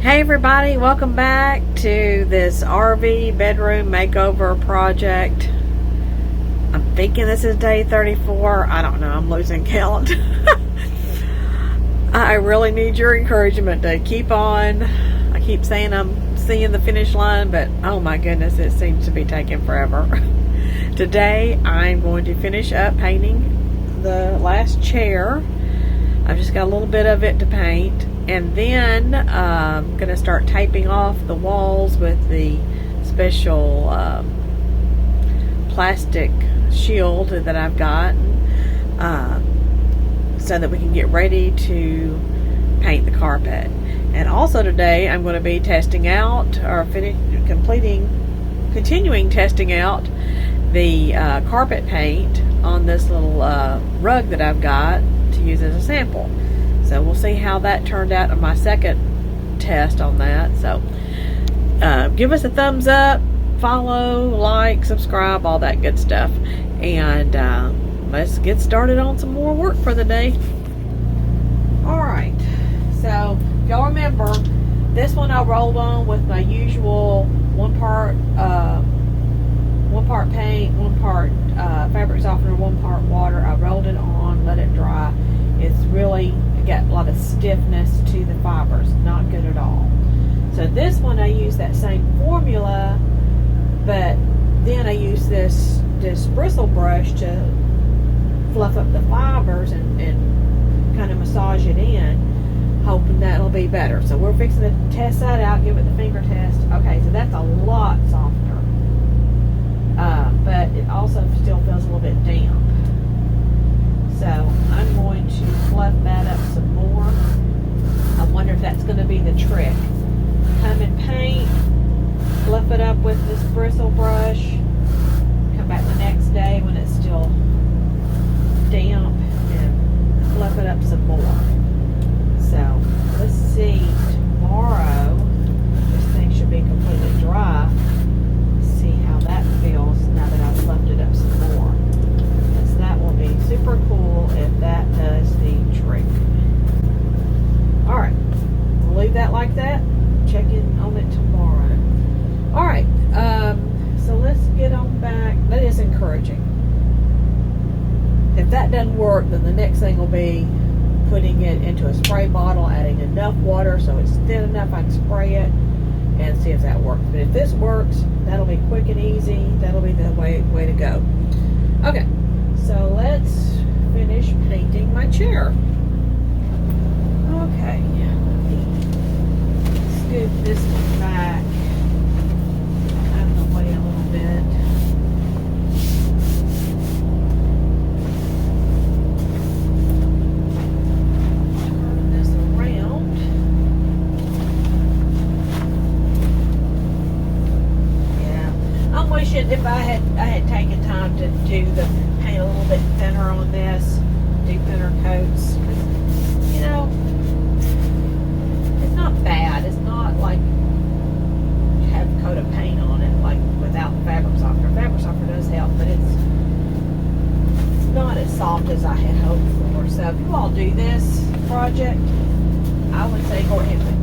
Hey everybody, welcome back to this RV bedroom makeover project. I'm thinking this is day 34. I don't know, I'm losing count. I really need your encouragement to keep on. I keep saying I'm seeing the finish line, but oh my goodness, it seems to be taking forever. Today I'm going to finish up painting the last chair. I've just got a little bit of it to paint, and then I'm going to start taping off the walls with the special plastic shield that I've got, so that we can get ready to paint the carpet. And also today I'm going to be testing out, or continuing testing out the carpet paint on this little rug that I've got to use as a sample. So we'll see how that turned out on my second test on that. So give us a thumbs up, follow, like, subscribe, all that good stuff, and let's get started on some more work for the day. Alright, so if y'all remember, this one I rolled on with my usual one part paint, one part fabric softener, one part water. I rolled it on, let it dry. It's really got a lot of stiffness to the fibers, not good at all. So this one I use that same formula, but then I use this bristle brush to fluff up the fibers and kind of massage it in, hoping that'll be better. So we're fixing to test that out, give it the finger test. Okay, so that's a lot softer. But it also still feels a little bit damp. So I'm going to fluff that up some more. I wonder if that's going to be the trick. Come and paint, fluff it up with this bristle brush, come back the next day when it's still damp and fluff it up some more. So let's see, tomorrow this thing should be completely dry. See how that feels now that I've fluffed it up some more. Because that will be super cool if that does the trick. Alright, we'll leave that like that. Check in on it tomorrow. Alright, so let's get on back. That is encouraging. If that doesn't work, then the next thing will be putting it into a spray bottle, adding enough water so it's thin enough I can spray it, and see if that works. But if this works, that'll be quick and easy. That'll be the way to go. Okay, so let's finish painting my chair. Okay, scoop this one back out of the way a little bit. Turn this around. Yeah, I'm wishing if I had taken time to do the paint a little bit thinner on this, do thinner coats. You know, it's not bad. It's not like you have a coat of paint on it like without fabric softener. Fabric softener does help, but it's not as soft as I had hoped for. So if you all do this project, I would say go ahead with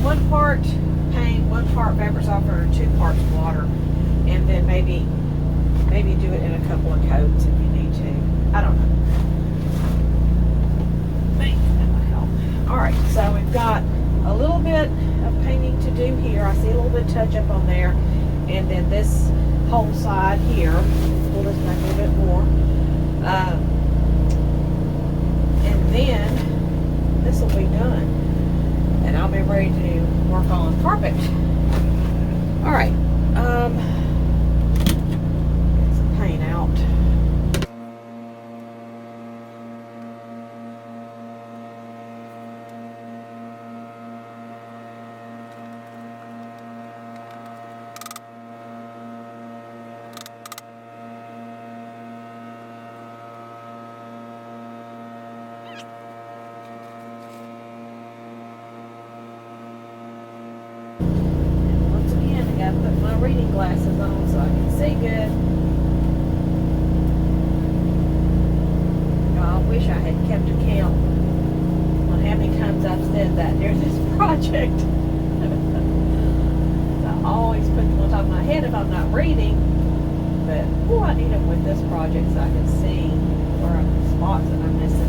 one part paint, one part fabric softener, and 2 parts water, and then maybe do it in a couple of coats if you need to. I don't know. Maybe that might help. Alright, so we've got a little bit of painting to do here. I see a little bit of touch up on there. And then this whole side here, pull this back a little bit more. And then this will be done. And I'll be ready to work on carpet. Alright, get some paint out. Put my reading glasses on so I can see good. I wish I had kept a count on how many times I've said that project. I always put them on top of my head if I'm not reading, but oh, I need them with this project so I can see where are spots that I'm missing.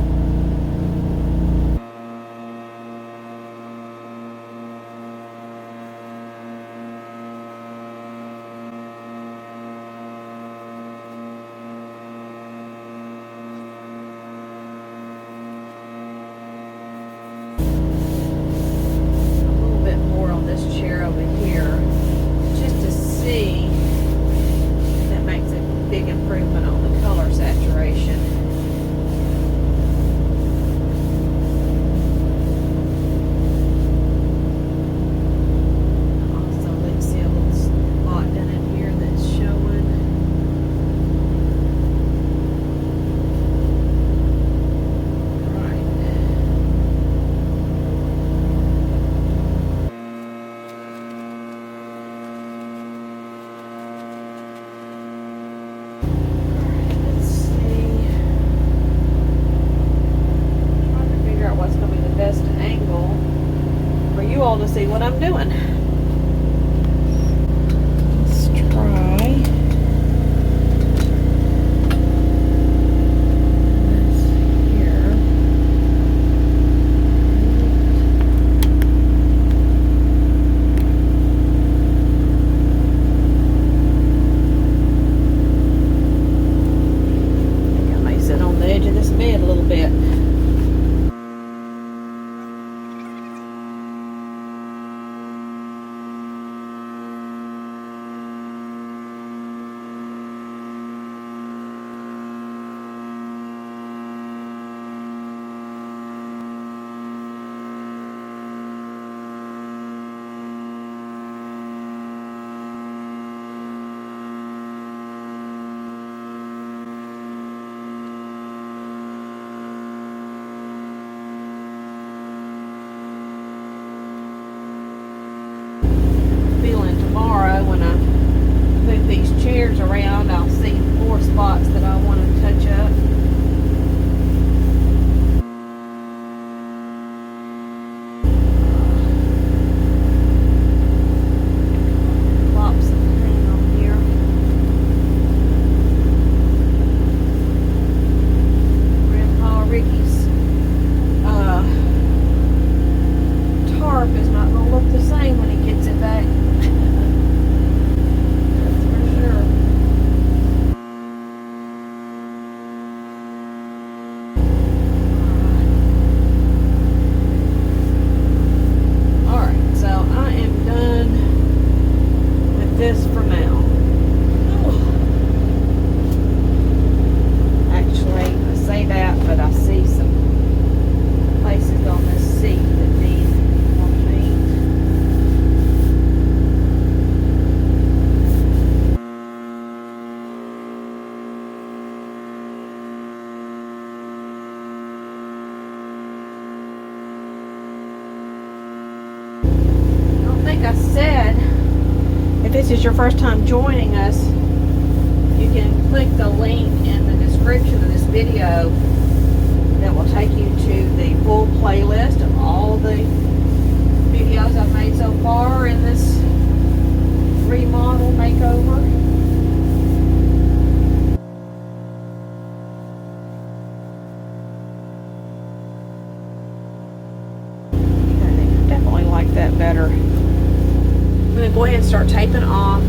To see what I'm doing. Let's try this here. I think I may sit on the edge of this bed a little bit. When I move these chairs around, I'll see more spots that I want to touch up. Plop some paint on here. Grandpa Ricky's tarp is not going to look the same when he gets it back. This for now. Actually, I say that, but I see some places on this seat that need more paint. I don't think I said, if this is your first time joining us, you can click the link in the description of this video that will take you to the full playlist of all the videos I've made so far in this remodel makeover. I definitely like that better. I'm going to go ahead and start taping off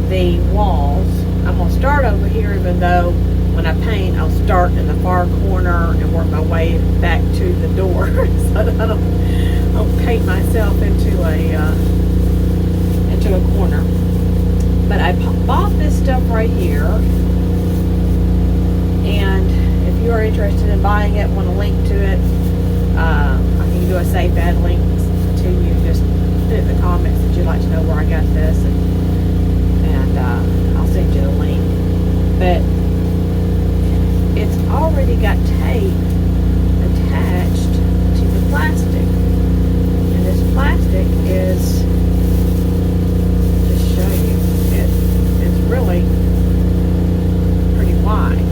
the walls. I'm going to start over here, even though when I paint, I'll start in the far corner and work my way back to the door so that I don't paint myself into a corner. But I bought this stuff right here, and if you are interested in buying it, want a link to it, I can do a safe add links to you. Just put in the comments that you'd like to know where I got this, and I'll send you the link. But it's already got tape attached to the plastic, and this plastic is, just show you, it's really pretty wide.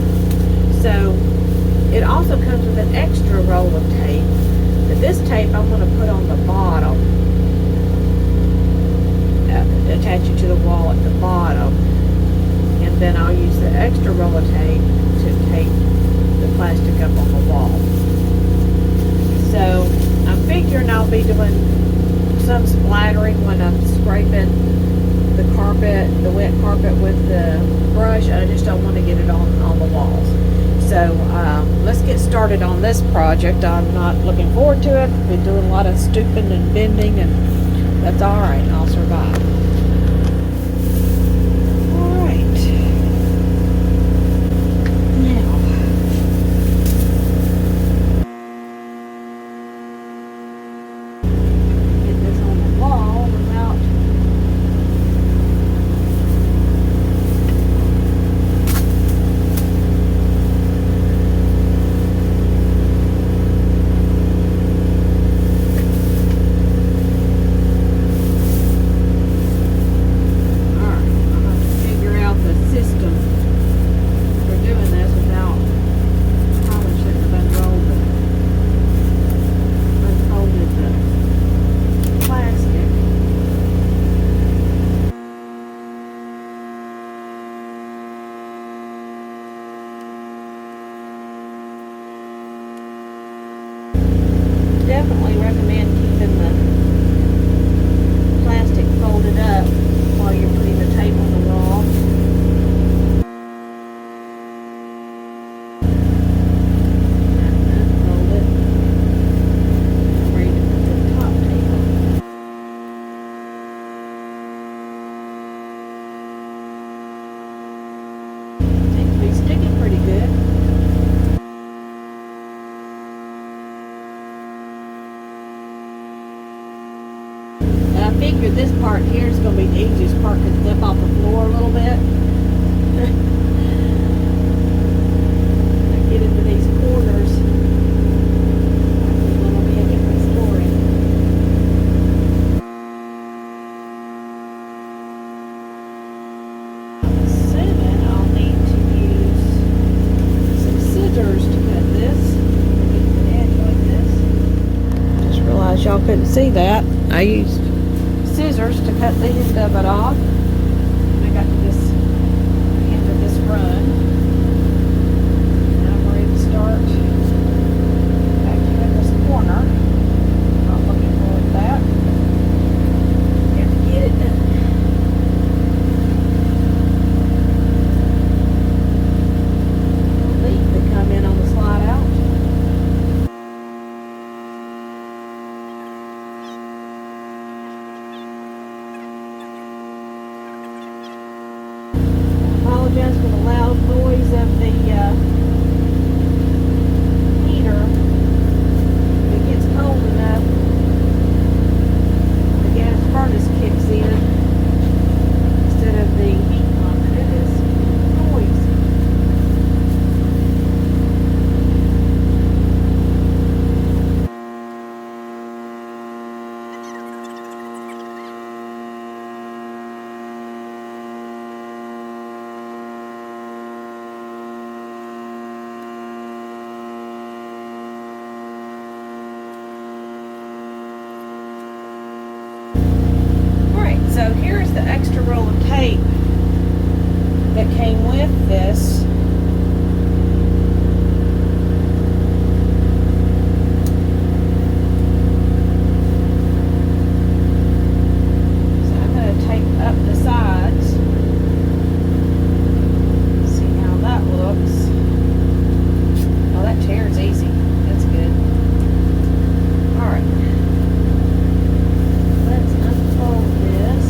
So it also comes with an extra roll of This tape I'm going to put on the bottom, attach it to the wall at the bottom, and then I'll use the extra roll of tape to tape the plastic up on the wall. So I'm figuring I'll be doing some splattering when I'm scraping the carpet, the wet carpet with the brush. I just don't want to get it on the walls. So let's get started on this project. I'm not looking forward to it. Been doing a lot of stooping and bending, and that's all right. I'll survive. All right. Now, get this on the wall without definitely recommend keeping the plastic folded up while you're putting the tape on the wall. Unfold it. I'm ready to put the top tape on. Seems to be sticking pretty good. I figured this part here is going to be the easiest part because it's up off the floor a little bit. I get into these corners, it's going to be a different story. I'm assuming I'll need to use some scissors to cut this. Get the edge like this. Just realized y'all couldn't see that. I used scissors to cut the end of it off. And I got to this end of this run. Now I'm ready to start back here in this corner. Not looking forward to that. Have to get it done. Leaf that come in on the slide out. Apologize for the loud noise of the heater. If it gets cold enough, the gas furnace kicks in instead of the heat pump, and it is noisy. So here's the extra roll of tape that came with this. So I'm going to tape up the sides. See how that looks. Oh, that tears easy. That's good. Alright. Let's unfold this.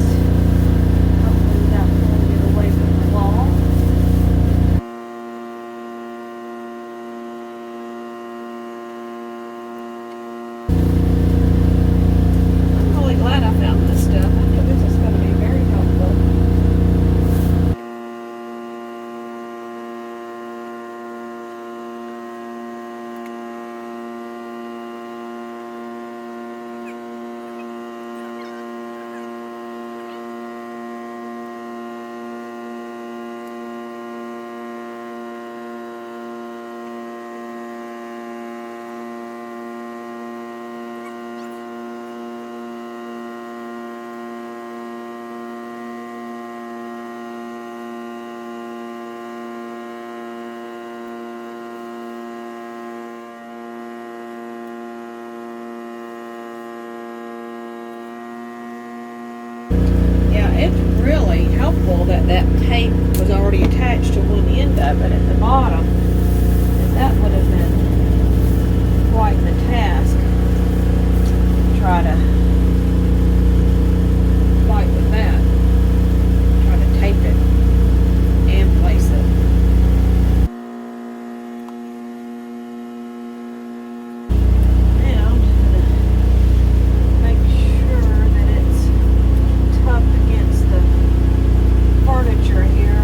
Hopefully without pulling it away from the wall. possible that that tape was already attached to one end of it at the bottom, and that would have been quite the task. Try to fight with that. Try to tape it and place it. Now I'm just going to make sure that it's tucked against the furniture here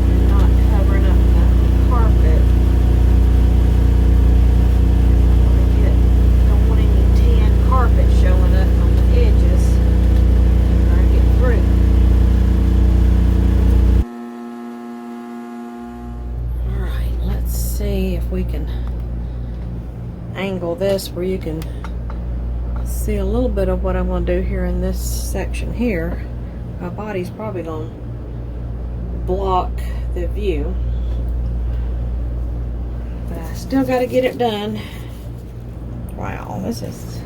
and not covering up the carpet. Don't want any tan carpet showing up on the edges when I get through. Alright, let's see if we can angle this where you can see a little bit of what I'm going to do here in this section here. My body's probably going to block the view, but I still got to get it done. Wow, this is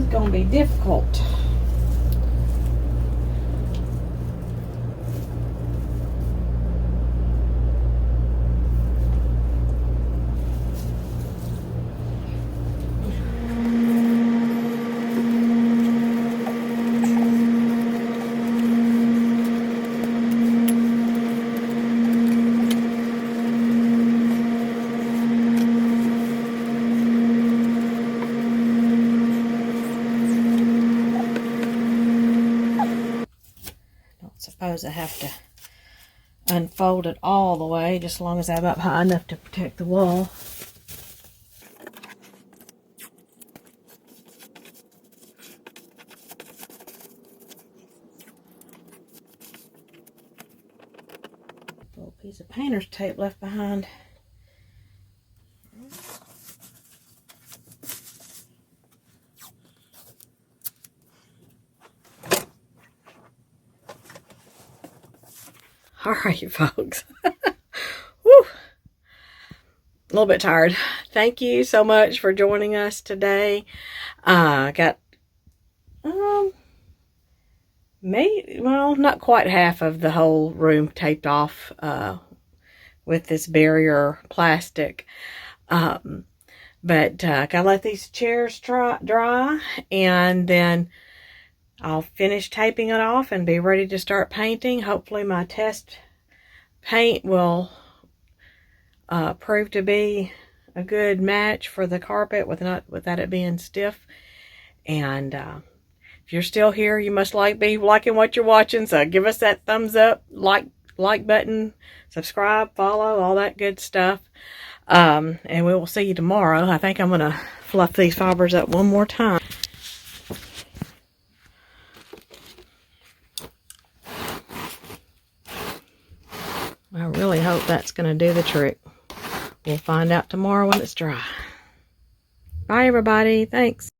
going to be difficult. Suppose I have to unfold it all the way, just as long as I'm up high enough to protect the wall. A little piece of painter's tape left behind. All right, folks. Woo. A little bit tired. Thank you so much for joining us today. Got not quite half of the whole room taped off with this barrier plastic. But gotta let these chairs dry, and then I'll finish taping it off and be ready to start painting. Hopefully my test paint will prove to be a good match for the carpet without it being stiff. And if you're still here, you must be liking what you're watching. So give us that thumbs up, like button, subscribe, follow, all that good stuff. And we will see you tomorrow. I think I'm going to fluff these fibers up one more time. I really hope that's going to do the trick. We'll find out tomorrow when it's dry. Bye, everybody. Thanks.